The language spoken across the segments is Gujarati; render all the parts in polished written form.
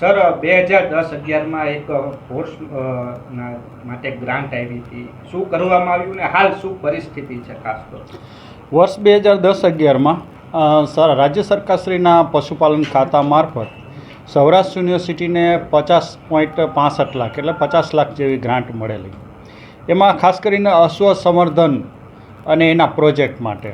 સર 2010-11 એક કોર્સ માટે ગ્રાન્ટ આવી હતી, શું કરવામાં આવ્યું ને હાલ શું પરિસ્થિતિ છે? ખાસ તો વર્ષ 2010-11માં રાજ્ય સરકારશ્રીના પશુપાલન ખાતા મારફત સૌરાષ્ટ્ર યુનિવર્સિટીને 50.65 લાખ એટલે 50 લાખ જેવી ગ્રાન્ટ મળેલી. એમાં ખાસ કરીને અશ્વ સંવર્ધન અને એના પ્રોજેક્ટ માટે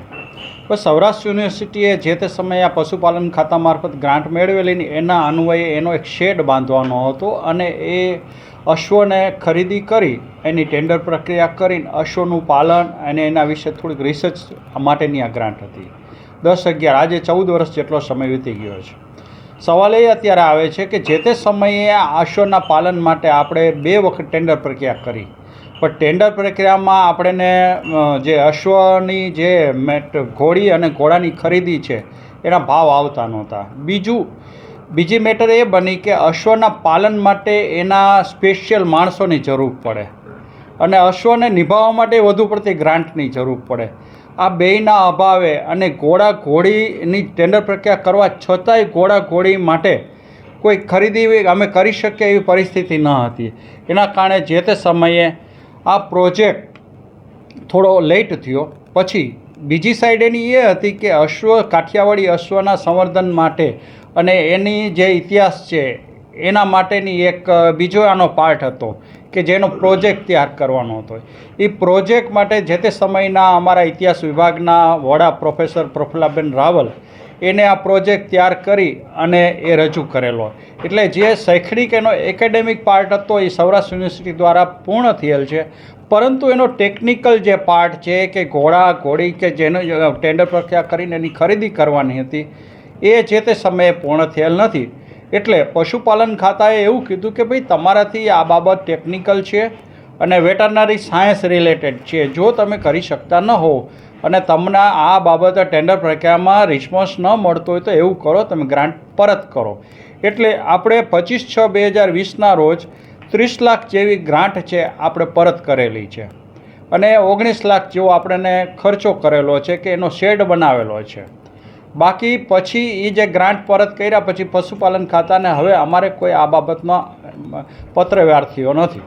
બસ સૌરાષ્ટ્ર યુનિવર્સિટીએ જે તે સમયે આ પશુપાલન ખાતા મારફત ગ્રાન્ટ મેળવેલી એના અન્વયે એનો એક શેડ બાંધવાનો હતો અને એ અશ્વને ખરીદી કરી એની ટેન્ડર પ્રક્રિયા કરીને અશ્વનું પાલન અને એના વિશે થોડીક રિસર્ચ માટેની આ ગ્રાન્ટ હતી. 10-11 આજે 14 વર્ષ જેટલો સમય વીતી ગયો છે. સવાલ એ અત્યારે આવે છે કે જે તે સમયે આ અશ્વના પાલન માટે આપણે 2 વખત ટેન્ડર પ્રક્રિયા કરી, પણ ટેન્ડર પ્રક્રિયામાં આપણને જે અશ્વની જે ઘોડી અને ઘોડાની ખરીદી છે એના ભાવ આવતા નહોતા. બીજી મેટર એ બની કે અશ્વના પાલન માટે એના સ્પેશિયલ માણસોની જરૂર પડે અને અશ્વને નિભાવવા માટે વધુ પડતી ગ્રાન્ટની જરૂર પડે. આ બેયના અભાવે અને ઘોડા ઘોડીની ટેન્ડર પ્રક્રિયા કરવા છતાંય ઘોડા ઘોડી માટે કોઈ ખરીદી અમે કરી શકીએ એવી પરિસ્થિતિ ન હતી. એના કારણે જે તે સમયે આ પ્રોજેક્ટ થોડો લેટ થયો. પછી બીજી સાઈડ એની એ હતી કે કાઠિયાવાડી અશ્વના સંવર્ધન માટે અને એની જે ઇતિહાસ છે એના માટેની એક બીજો આનો પાર્ટ હતો કે જેનો પ્રોજેક્ટ તૈયાર કરવાનો હતો. એ પ્રોજેક્ટ માટે જે તે સમયના અમારા ઇતિહાસ વિભાગના વડા પ્રોફેસર પ્રફુલ્લાબેન રાવલ એને આ પ્રોજેક્ટ તૈયાર કરી અને એ રજૂ કરેલો. એટલે જે શૈક્ષણિક એનો એકેડેમિક પાર્ટ હતો એ સૌરાષ્ટ્ર યુનિવર્સિટી દ્વારા પૂર્ણ થયેલ છે, પરંતુ એનો ટેકનિકલ જે પાર્ટ છે કે ઘોડા ઘોડી કે જેનો ટેન્ડર પ્રક્રિયા કરીને એની ખરીદી કરવાની હતી એ જે તે સમયે પૂર્ણ થયેલ નથી. એટલે પશુપાલન ખાતાએ એવું કીધું કે ભાઈ તમારાથી આ બાબત ટેકનિકલ છે અને વેટરનરી સાયન્સ રિલેટેડ છે, જો તમે કરી શકતા ન હો અને તમને આ બાબતે ટેન્ડર પ્રક્રિયામાં રિસ્પોન્સ ન મળતો હોય તો એવું કરો, તમે ગ્રાન્ટ પરત કરો. એટલે આપણે 25/6/2020ના રોજ 30 લાખ જેવી ગ્રાન્ટ છે આપણે પરત કરેલી છે અને 19 લાખ જેવો આપણને ખર્ચો કરેલો છે કે એનો શેડ બનાવેલો છે. બાકી પછી એ જે ગ્રાન્ટ પરત કર્યા પછી પશુપાલન ખાતાને હવે અમારે કોઈ આ બાબતમાં પત્ર વ્યવહાર થયો નથી.